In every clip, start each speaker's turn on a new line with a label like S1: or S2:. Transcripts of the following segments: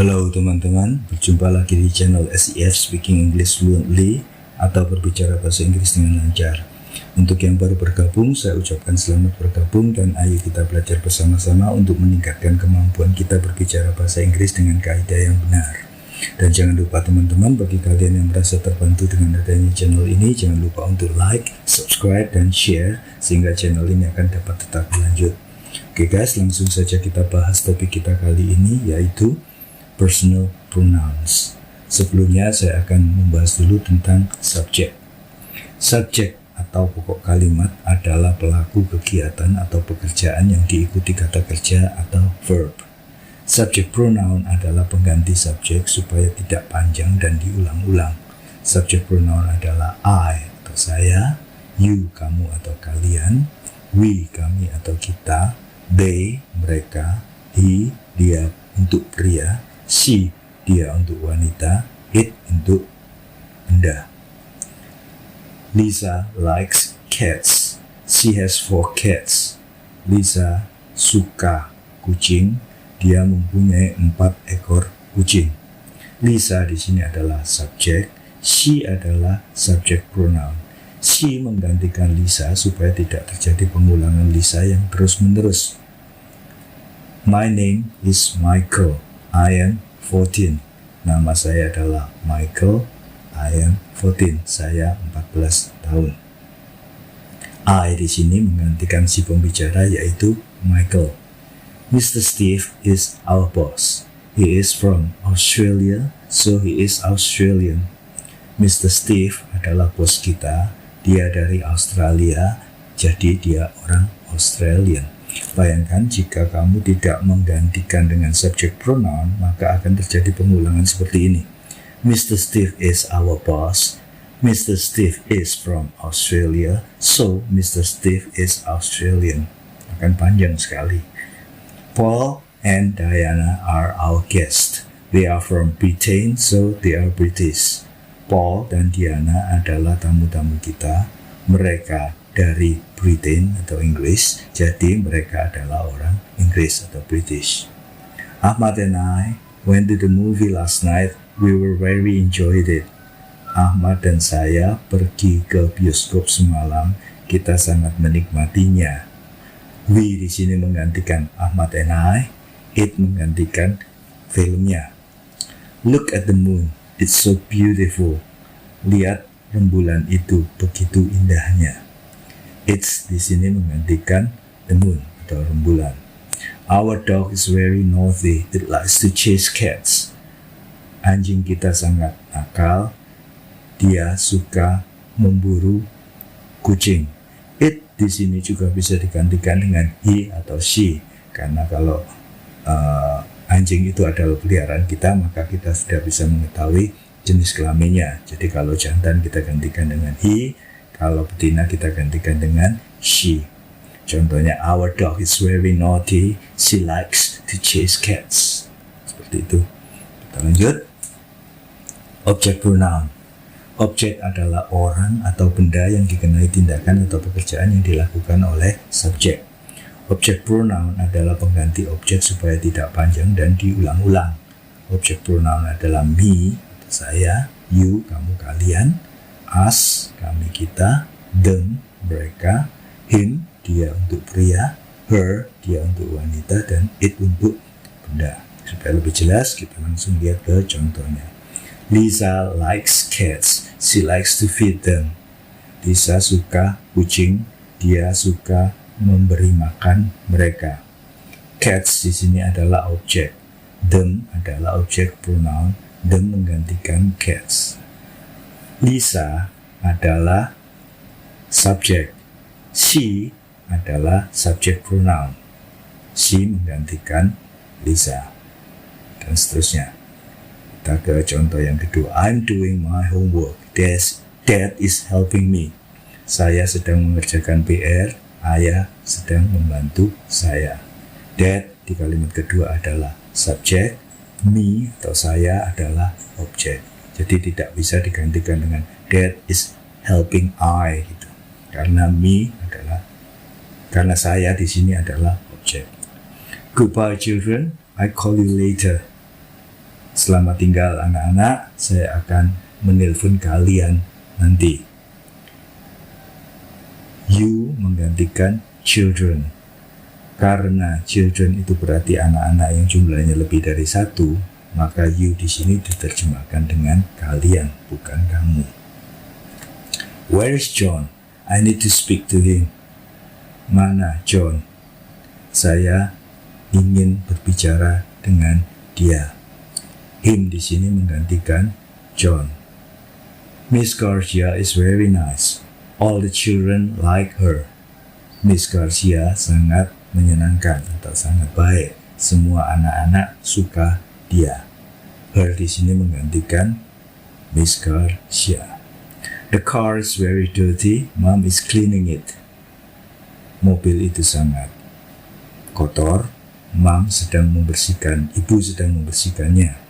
S1: Halo teman-teman, berjumpa lagi di channel SEF Speaking English Fluently atau berbicara bahasa Inggris dengan lancar. Untuk yang baru bergabung, saya ucapkan selamat bergabung dan ayo kita belajar bersama-sama untuk meningkatkan kemampuan kita berbicara bahasa Inggris dengan kaidah yang benar. Dan jangan lupa teman-teman, bagi kalian yang merasa terbantu dengan adanya channel ini, jangan lupa untuk like, subscribe, dan share sehingga channel ini akan dapat tetap berlanjut. Oke guys, langsung saja kita bahas topik kita kali ini, yaitu personal pronouns. Sebelumnya saya akan membahas dulu tentang subjek. Subjek atau pokok kalimat adalah pelaku kegiatan atau pekerjaan yang diikuti kata kerja atau verb. Subjek pronoun adalah pengganti subjek supaya tidak panjang dan diulang-ulang. Subjek pronoun adalah I atau saya, you kamu atau kalian, we kami atau kita, they mereka, he dia untuk pria, she dia untuk wanita, it untuk benda. Lisa likes cats. She has 4 cats. Lisa suka kucing. Dia mempunyai 4 ekor kucing. Lisa di sini adalah subjek. She adalah subjek pronoun. She menggantikan Lisa supaya tidak terjadi pengulangan Lisa yang terus-menerus. My name is Michael. I am 14. Nama saya adalah Michael. I am 14. Saya 14 tahun. I di sini menggantikan si pembicara yaitu Michael. Mr. Steve is our boss. He is from Australia, so he is Australian. Mr. Steve adalah bos kita. Dia dari Australia, jadi dia orang Australian. Bayangkan jika kamu tidak menggantikan dengan subjek pronoun, maka akan terjadi pengulangan seperti ini. Mr. Steve is our boss. Mr. Steve is from Australia, so Mr. Steve is Australian. Akan panjang sekali. Paul and Diana are our guests. They are from Britain, so they are British. Paul dan Diana adalah tamu-tamu kita. Mereka dari Britain atau Inggris, jadi mereka adalah orang Inggris atau British. Ahmad and I went to the movie last night. We were very enjoyed it. Ahmad dan saya pergi ke bioskop semalam. Kita sangat menikmatinya. We di sini menggantikan Ahmad and I. It menggantikan filmnya. Look at the moon. It's so beautiful. Lihat rembulan itu, begitu indahnya. It's di sini menggantikan the moon atau rembulan. Our dog is very naughty. It likes to chase cats. Anjing kita sangat nakal. Dia suka memburu kucing. It di sini juga bisa digantikan dengan he atau she. Karena kalau anjing itu adalah peliharaan kita, maka kita sudah bisa mengetahui jenis kelaminnya. Jadi kalau jantan kita gantikan dengan he, kalau betina kita gantikan dengan she. Contohnya, our dog is very naughty. She likes to chase cats. Seperti itu. Kita lanjut. Objek pronoun. Objek adalah orang atau benda yang dikenai tindakan atau pekerjaan yang dilakukan oleh subjek. Objek pronoun adalah pengganti objek supaya tidak panjang dan diulang-ulang. Objek pronoun adalah me, saya, you, kamu, kalian, us, kami, kita, them, mereka, him, dia untuk pria, her, dia untuk wanita, dan it untuk benda. Supaya lebih jelas, kita langsung lihat ke contohnya. Lisa likes cats. She likes to feed them. Lisa suka kucing. Dia suka memberi makan mereka. Cats di sini adalah objek. Them adalah objek pronoun. Them menggantikan cats. Lisa adalah subjek. She adalah subjek pronoun. She menggantikan Lisa. Dan seterusnya. Kita ke contoh yang kedua. I'm doing my homework. Dad is helping me. Saya sedang mengerjakan PR. Ayah sedang membantu saya. Dad di kalimat kedua adalah subjek. Me atau saya adalah objek. Jadi tidak bisa digantikan dengan Dad is helping I gitu. Karena saya di sini adalah objek. Goodbye children. I call you later. Selamat tinggal anak-anak, saya akan menelpon kalian nanti. You menggantikan children. Karena children itu berarti anak-anak yang jumlahnya lebih dari 1, maka you di sini diterjemahkan dengan kalian, bukan kamu. Where is John? I need to speak to him. Mana John? Saya ingin berbicara dengan dia. Him di sini menggantikan John. Miss Garcia is very nice. All the children like her. Miss Garcia sangat menyenangkan atau sangat baik. Semua anak-anak suka dia. Her di sini menggantikan Miss Garcia. The car is very dirty. Mom is cleaning it. Mobil itu sangat kotor. Mom sedang membersihkan. Ibu sedang membersihkannya.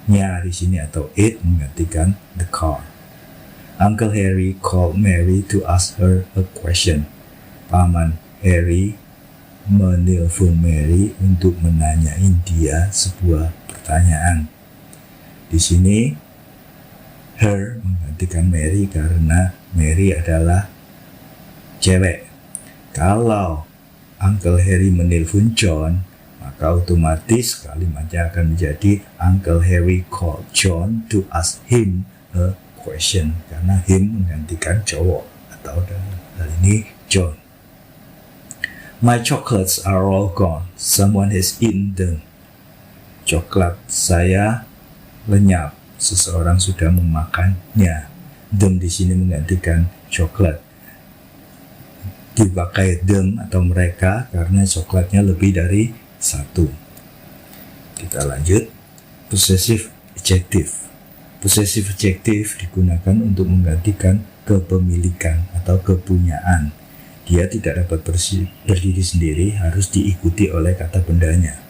S1: Nya di sini atau it menggantikan the car. Uncle Harry called Mary to ask her a question. Paman Harry menelpon Mary untuk menanyain dia sebuah pertanyaan. Di sini her menggantikan Mary karena Mary adalah cewek. Kalau Uncle Harry menelpon John, maka otomatis kalimatnya akan menjadi Uncle Harry called John to ask him a question, karena him menggantikan cowok atau dalam hal ini John. My chocolates are all gone. Someone has eaten them. Coklat saya lenyap. Seseorang sudah memakannya. Them di sini menggantikan coklat. Dipakai them atau mereka karena coklatnya lebih dari 1. Kita lanjut. Possessive adjective. Possessive adjective digunakan untuk menggantikan kepemilikan atau kepunyaan. Dia tidak dapat berdiri sendiri, harus diikuti oleh kata bendanya.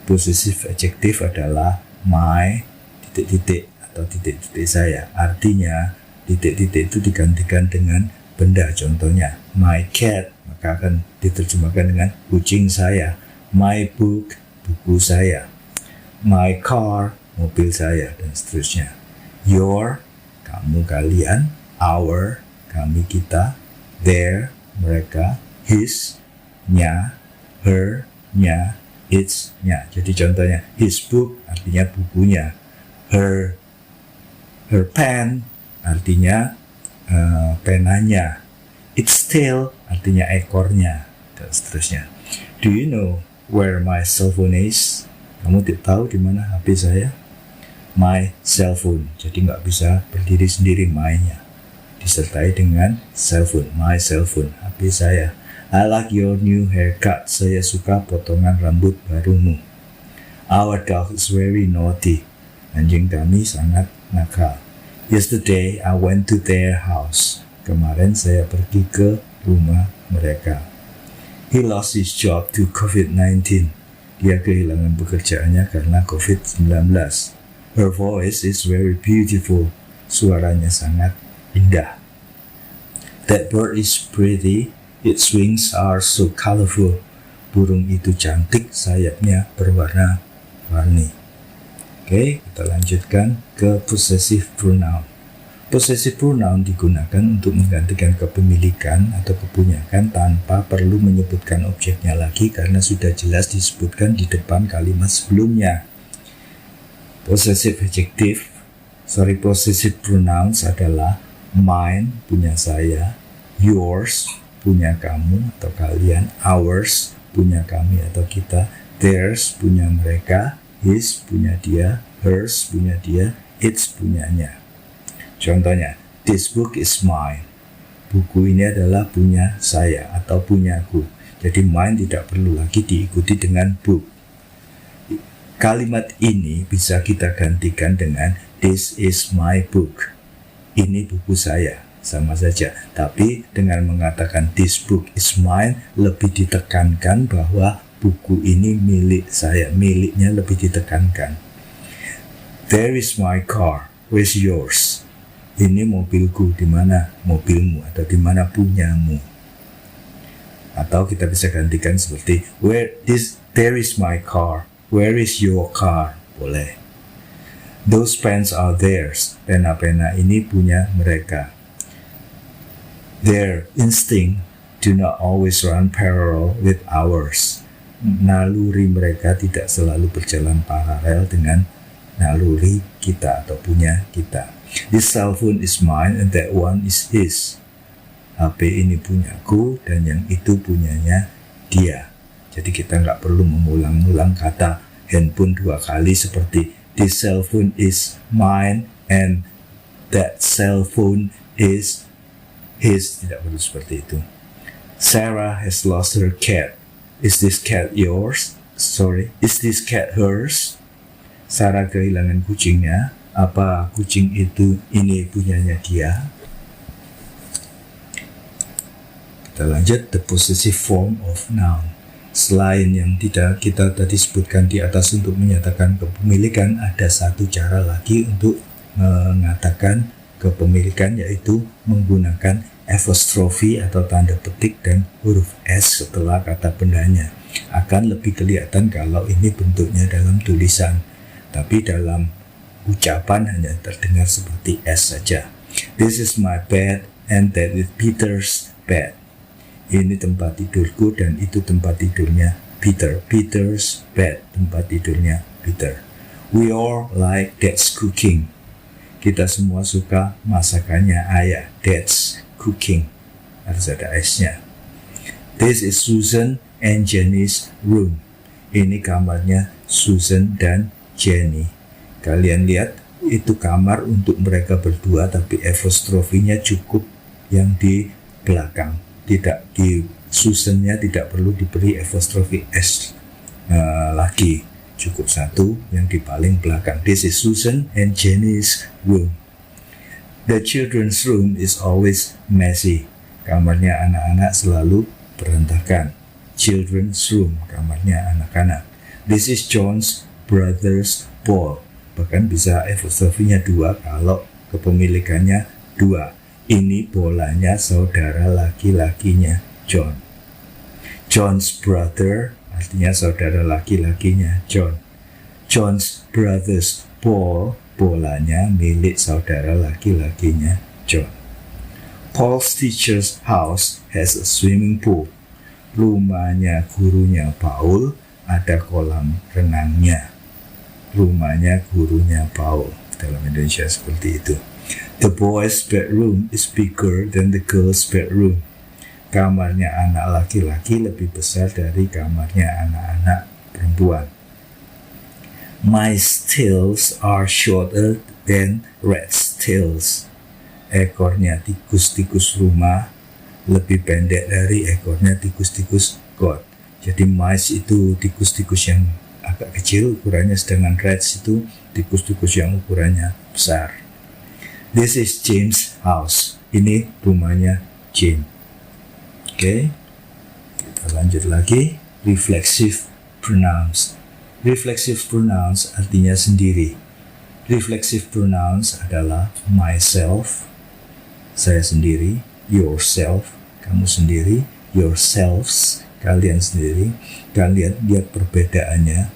S1: Possessive adjective adalah my titik-titik atau titik-titik saya. Artinya titik-titik itu digantikan dengan benda. Contohnya my cat, maka akan diterjemahkan dengan kucing saya. My book, buku saya. My car, mobil saya, dan seterusnya. Your, kamu kalian. Our, kami kita. Their, mereka. His, nya. Her, nya. Its, nya. Jadi contohnya his book artinya bukunya. Her pen artinya penanya. Its tail artinya ekornya, dan seterusnya. Do you know where my cell phone is? Kamu tahu di mana HP saya? My cell phone. Jadi nggak bisa berdiri sendiri my-nya. Disertai dengan cell phone. My cell phone. HP saya. I like your new haircut. Saya suka potongan rambut barumu. Our dog is very naughty. Anjing kami sangat nakal. Yesterday I went to their house. Kemarin saya pergi ke rumah mereka. He lost his job to COVID-19. Dia kehilangan pekerjaannya karena COVID-19. Her voice is very beautiful. Suaranya sangat indah. That bird is pretty. Its wings are so colorful. Burung itu cantik, sayapnya berwarna-warni. Oke, kita lanjutkan ke possessive pronoun. Possessive pronoun digunakan untuk menggantikan kepemilikan atau kepunyaan tanpa perlu menyebutkan objeknya lagi karena sudah jelas disebutkan di depan kalimat sebelumnya. Possessive pronouns adalah mine, punya saya, yours, punya kamu atau kalian, ours, punya kami atau kita, theirs, punya mereka, his, punya dia, hers, punya dia, its, punyanya. Contohnya, this book is mine. Buku ini adalah punya saya atau punyaku. Jadi mine tidak perlu lagi diikuti dengan book. Kalimat ini bisa kita gantikan dengan this is my book. Ini buku saya. Sama saja. Tapi dengan mengatakan this book is mine, lebih ditekankan bahwa buku ini milik saya. Miliknya lebih ditekankan. There is my car. Where's yours? Ini mobilku, di mana mobilmu atau di mana punyamu. Atau kita bisa gantikan seperti there is my car. Where is your car? Boleh. Those pens are theirs. Pena-pena ini punya mereka. Their instinct do not always run parallel with ours. Naluri mereka tidak selalu berjalan paralel dengan naluri kita atau punya kita. This cell phone is mine and that one is his. HP ini punyaku dan yang itu punyanya dia. Jadi kita nggak perlu mengulang-ulang kata handphone dua kali seperti this cell phone is mine and that cell phone is his. Tidak perlu seperti itu. Sarah has lost her cat. Is this cat yours? Is this cat hers? Sarah kehilangan kucingnya. Apa kucing itu ini punyanya dia? Kita lanjut, the possessive form of noun. Selain yang tidak kita tadi sebutkan di atas untuk menyatakan kepemilikan, ada satu cara lagi untuk mengatakan kepemilikan, yaitu menggunakan apostrofi atau tanda petik dan huruf S setelah kata bendanya. Akan lebih kelihatan kalau ini bentuknya dalam tulisan, tapi dalam ucapan hanya terdengar seperti S saja. This is my bed and that is Peter's bed. Ini tempat tidurku dan itu tempat tidurnya Peter. Peter's bed, tempat tidurnya Peter. We all like Dad's cooking. Kita semua suka masakannya ayah. Dad's cooking. Harus ada S-nya. This is Susan and Jenny's room. Ini kamarnya Susan dan Jenny. Kalian lihat, itu kamar untuk mereka berdua, tapi apostrofinya cukup yang di belakang. Tidak di Susan-nya tidak perlu diberi apostrofi S lagi, cukup satu yang di paling belakang. This is Susan and Jenny's room. The children's room is always messy. Kamarnya anak-anak selalu berantakan. Children's room, kamarnya anak-anak. This is John's brother's ball. Bahkan bisa apostrofinya dua kalau kepemilikannya dua. Ini bolanya saudara laki-lakinya John. John's brother artinya saudara laki-lakinya John. John's brother's ball, bolanya milik saudara laki-lakinya John. Paul's teacher's house has a swimming pool. Rumahnya gurunya Paul ada kolam renangnya. Rumahnya gurunya Paul. Dalam Indonesia seperti itu. The boy's bedroom is bigger than the girl's bedroom. Kamarnya anak laki-laki lebih besar dari kamarnya anak-anak perempuan. Mice tails are shorter than rat's tails. Ekornya tikus-tikus rumah lebih pendek dari ekornya tikus-tikus got. Jadi mice itu tikus-tikus yang agak kecil ukurannya, sedangkan rats itu tikus-tikus yang ukurannya besar. This is James' house. Ini rumahnya James. Oke, kita lanjut lagi. Reflexive pronouns. Reflexive pronouns artinya sendiri. Reflexive pronouns adalah myself, saya sendiri, yourself, kamu sendiri, yourselves, kalian sendiri. Kalian lihat perbedaannya.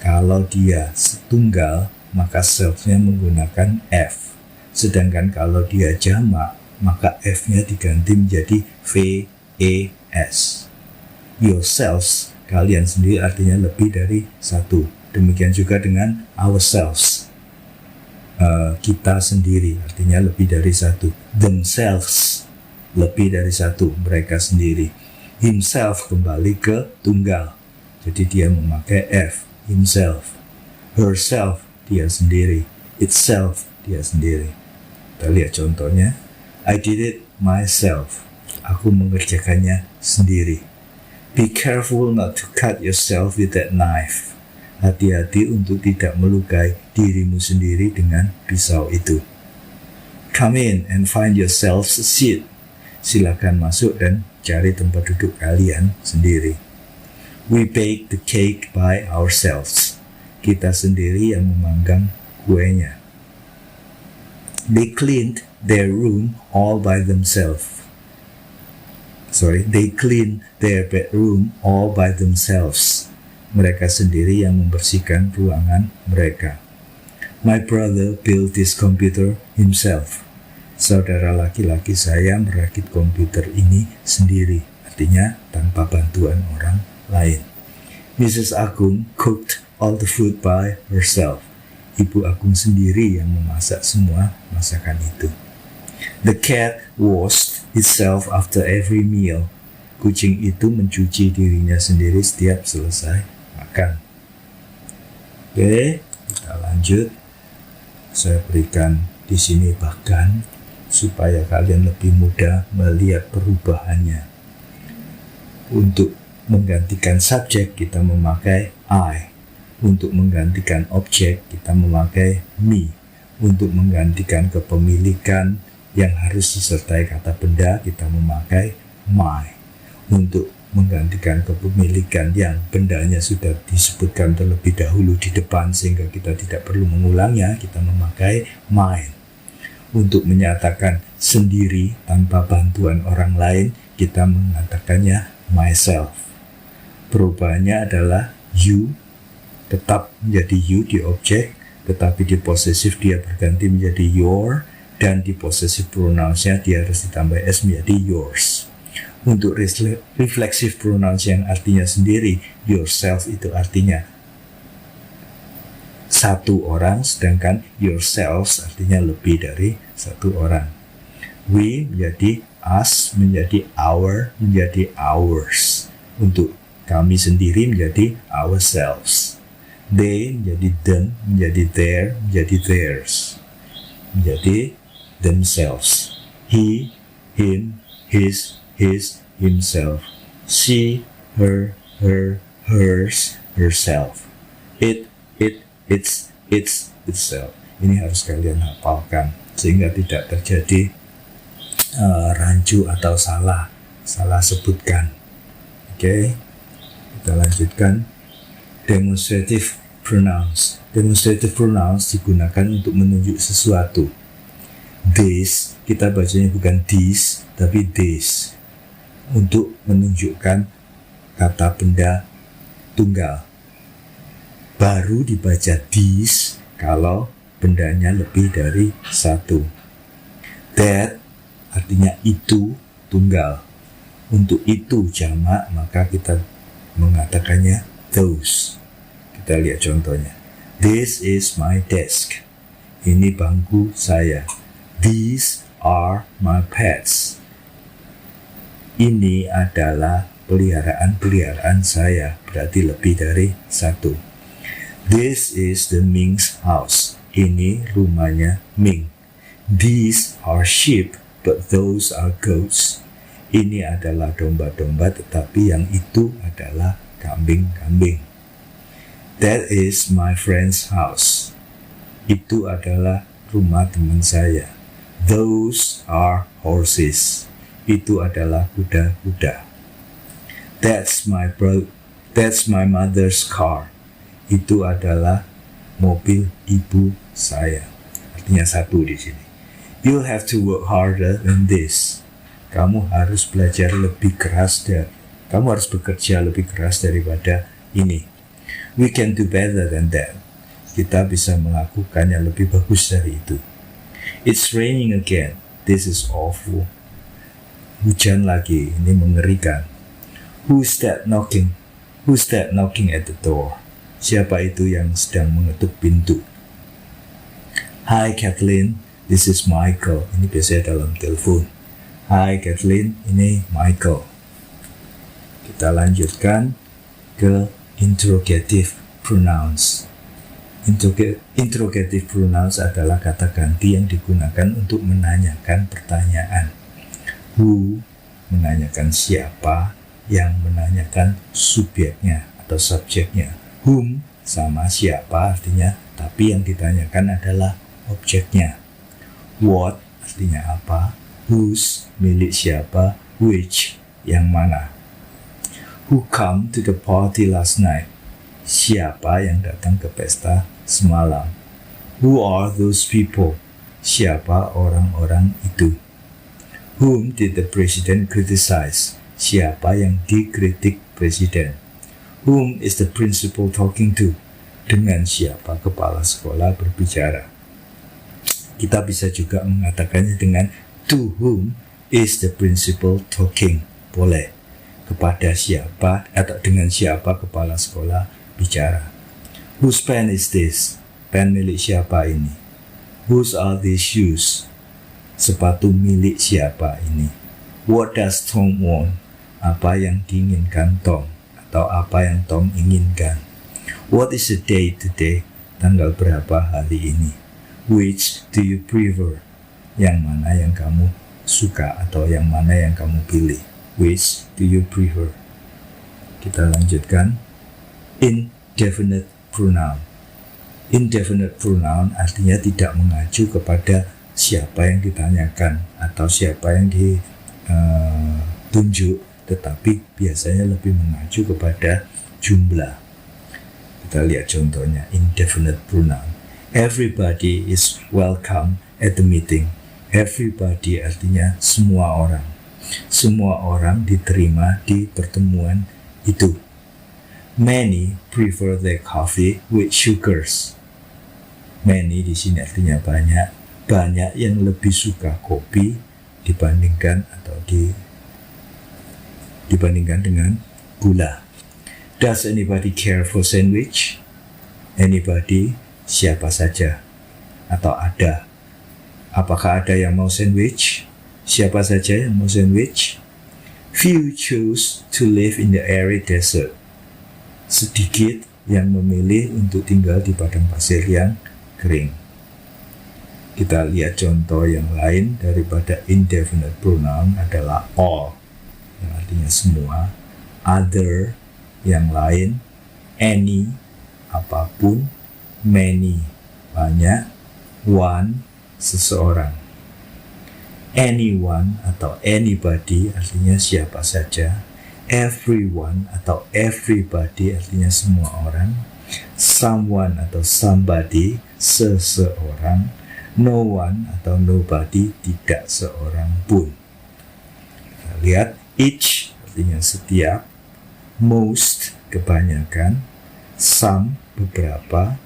S1: Kalau dia tunggal, maka self-nya menggunakan F. Sedangkan kalau dia jamak, maka F-nya diganti menjadi V-E-S. Yourselves, kalian sendiri artinya lebih dari satu. Demikian juga dengan ourselves. Kita sendiri artinya lebih dari satu. Themselves, lebih dari satu, mereka sendiri. Himself kembali ke tunggal. Jadi dia memakai F, himself. Herself, dia sendiri. Itself, dia sendiri. Kita lihat contohnya. I did it myself. Aku mengerjakannya sendiri. Be careful not to cut yourself with that knife. Hati-hati untuk tidak melukai dirimu sendiri dengan pisau itu. Come in and find yourselves a seat. Silakan masuk dan cari tempat duduk kalian sendiri. We bake the cake by ourselves. Kita sendiri yang memanggang kuenya. They cleaned their room all by themselves. They clean their bedroom all by themselves. Mereka sendiri yang membersihkan ruangan mereka. My brother built this computer himself. Saudara laki-laki saya merakit komputer ini sendiri, artinya tanpa bantuan orang lain. Mrs. Agung cooked all the food by herself. Ibu Agung sendiri yang memasak semua masakan itu. The cat washed itself after every meal. Kucing itu mencuci dirinya sendiri setiap selesai makan. Oke, kita lanjut. Saya berikan di sini bahkan supaya kalian lebih mudah melihat perubahannya. Untuk menggantikan subjek kita memakai I. Untuk menggantikan objek kita memakai me. Untuk menggantikan kepemilikan yang harus disertai kata benda kita memakai my. Untuk menggantikan kepemilikan yang bendanya sudah disebutkan terlebih dahulu di depan sehingga kita tidak perlu mengulangnya, kita memakai mine. Untuk menyatakan sendiri tanpa bantuan orang lain, kita mengatakannya myself. Perubahannya adalah you tetap menjadi you di objek, tetapi di possessive dia berganti menjadi your, dan di possessive pronounsnya dia harus ditambah s menjadi yours. Untuk reflexive pronouns yang artinya sendiri, yourself itu artinya satu orang, sedangkan yourselves artinya lebih dari satu orang. We menjadi us, menjadi our, menjadi ours. Untuk kami sendiri menjadi ourselves. They menjadi them, menjadi their, menjadi theirs. Menjadi themselves. He, him, his, himself. She, her, hers, herself. It, its, itself. Ini harus kalian hafalkan sehingga tidak terjadi rancu atau salah sebutkan. Oke, kita lanjutkan. Demonstrative pronouns. Demonstrative pronouns digunakan untuk menunjuk sesuatu. This, kita bacanya bukan this, tapi this. Untuk menunjukkan kata benda tunggal. Baru dibaca this kalau bendanya lebih dari satu. That artinya itu tunggal. Untuk itu jamak, maka kita mengatakannya those. Kita lihat contohnya. This is my desk. Ini bangku saya. These are my pets. Ini adalah peliharaan saya, berarti lebih dari satu. This is the Ming's house. Ini rumahnya Ming. These are sheep, but those are goats. Ini adalah domba-domba, tetapi yang itu adalah kambing-kambing. That is my friend's house. Itu adalah rumah teman saya. Those are horses. Itu adalah kuda-kuda. That's my mother's car. Itu adalah mobil ibu saya. Artinya satu di sini. You'll have to work harder than this. Kamu harus belajar lebih keras kamu harus bekerja lebih keras daripada ini. We can do better than that. Kita bisa melakukannya lebih bagus dari itu. It's raining again. This is awful. Hujan lagi, ini mengerikan. Who's that knocking? Who's that knocking at the door? Siapa itu yang sedang mengetuk pintu? Hi Kathleen, this is Michael. Ini biasanya dalam telepon. Hi Kathleen, ini Michael. Kita lanjutkan ke interrogative pronouns. Interrogative pronouns adalah kata ganti yang digunakan untuk menanyakan pertanyaan. Who menanyakan siapa, yang menanyakan subjeknya atau subjeknya. Whom sama siapa artinya, tapi yang ditanyakan adalah objeknya. What artinya apa, whose milik siapa, which yang mana. Who come to the party last night? Siapa yang datang ke pesta semalam? Who are those people? Siapa orang-orang itu? Whom did the president criticize? Siapa yang dikritik presiden? Whom is the principal talking to? dengan siapa kepala sekolah berbicara. Kita bisa juga mengatakannya dengan to whom is the principal talking. Boleh. Kepada siapa atau dengan siapa kepala sekolah bicara. Whose pen is this? Pen milik siapa ini? Whose are these shoes? Sepatu milik siapa ini? What does Tom want? Apa yang diinginkan Tom? Atau apa yang Tom inginkan? What is the date today? Tanggal berapa hari ini? Which do you prefer? Yang mana yang kamu suka atau yang mana yang kamu pilih? Which do you prefer? Kita lanjutkan. Indefinite pronoun. Indefinite pronoun artinya tidak mengacu kepada siapa yang ditanyakan atau siapa yang ditunjuk, tetapi biasanya lebih mengacu kepada jumlah. Kita lihat contohnya, indefinite pronoun. Everybody is welcome at the meeting. Everybody artinya semua orang. Semua orang diterima di pertemuan itu. Many prefer their coffee with sugars. Many di sini artinya banyak. Banyak yang lebih suka kopi dibandingkan dengan gula. Does anybody care for sandwich? Anybody, siapa saja atau ada. Apakah ada yang mau sandwich? Siapa saja yang mau sandwich? Few choose to live in the arid desert. Sedikit yang memilih untuk tinggal di padang pasir yang kering. Kita lihat contoh yang lain daripada indefinite pronoun adalah all, yang artinya semua, other, yang lain, any, apapun, many, banyak, one, seseorang. Anyone atau anybody artinya siapa saja. Everyone atau everybody artinya semua orang. Someone atau somebody, seseorang. No one atau nobody, tidak seorang pun. Kita lihat, each artinya setiap. Most, kebanyakan. Some, beberapa.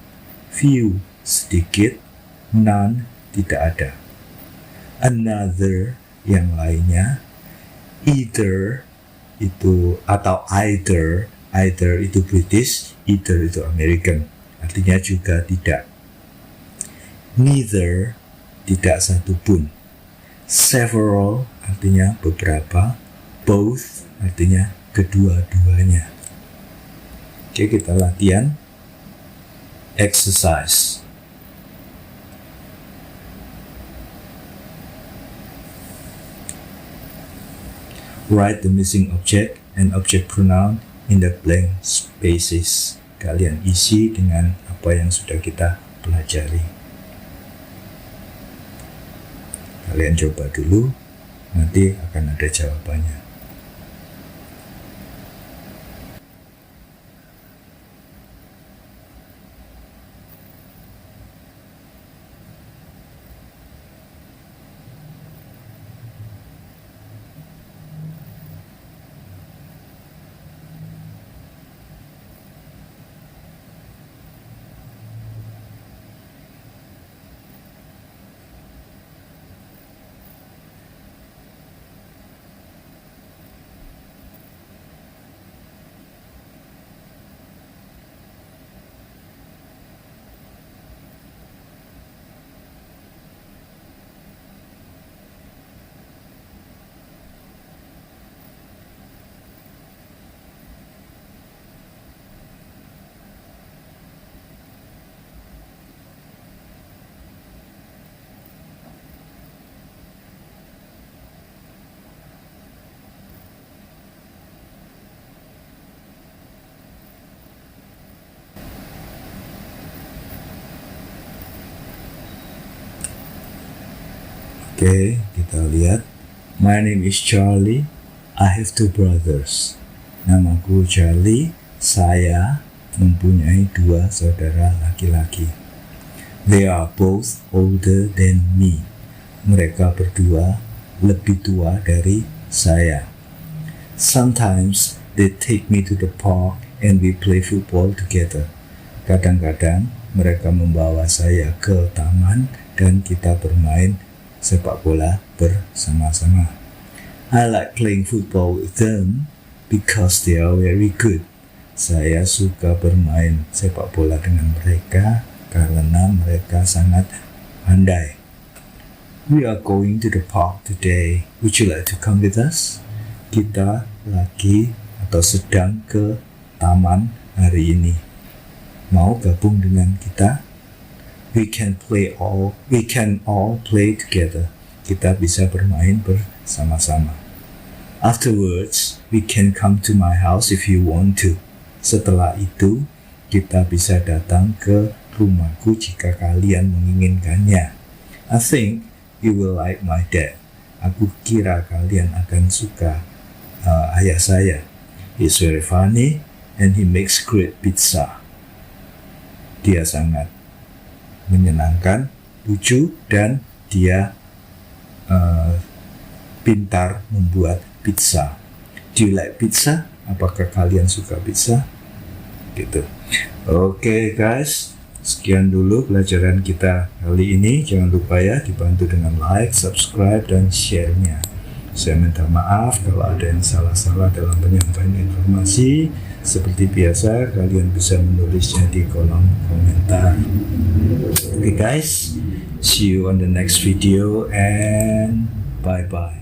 S1: Few, sedikit. None, tidak ada. Another, yang lainnya. Either, itu atau either itu British, either itu American, artinya juga tidak. Neither, tidak satu pun. Several, artinya beberapa. Both, artinya kedua-duanya. Oke, kita latihan. Exercise. Write the missing object and object pronoun in the blank spaces. Kalian isi dengan apa yang sudah kita pelajari. Kalian coba dulu, nanti akan ada jawabannya. Oke, kita lihat. My name is Charlie. I have two brothers. Namaku Charlie. Saya mempunyai dua saudara laki-laki. They are both older than me. Mereka berdua lebih tua dari saya. Sometimes they take me to the park and we play football together. Kadang-kadang mereka membawa saya ke taman dan kita bermain sepak bola bersama-sama. I like playing football with them because they are very good. Saya suka bermain sepak bola dengan mereka karena mereka sangat pandai. We are going to the park today. Would you like to come with us? Kita lagi atau sedang ke taman hari ini. Mau gabung dengan kita? We can all play together. Kita bisa bermain bersama-sama. Afterwards, we can come to my house if you want to. Setelah itu, kita bisa datang ke rumahku jika kalian menginginkannya. I think you will like my dad. Aku kira kalian akan suka ayah saya. He's very funny and he makes great pizza. Dia sangat menyenangkan, lucu, dan dia pintar membuat pizza. Do you like pizza? Apakah kalian suka pizza? Gitu. Oke, guys, sekian dulu pelajaran kita kali ini. Jangan lupa ya dibantu dengan like, subscribe, dan share-nya. Saya minta maaf kalau ada yang salah-salah dalam penyampaian informasi. Seperti biasa, kalian bisa menulisnya di kolom komentar. Okay guys, see you on the next video and bye-bye.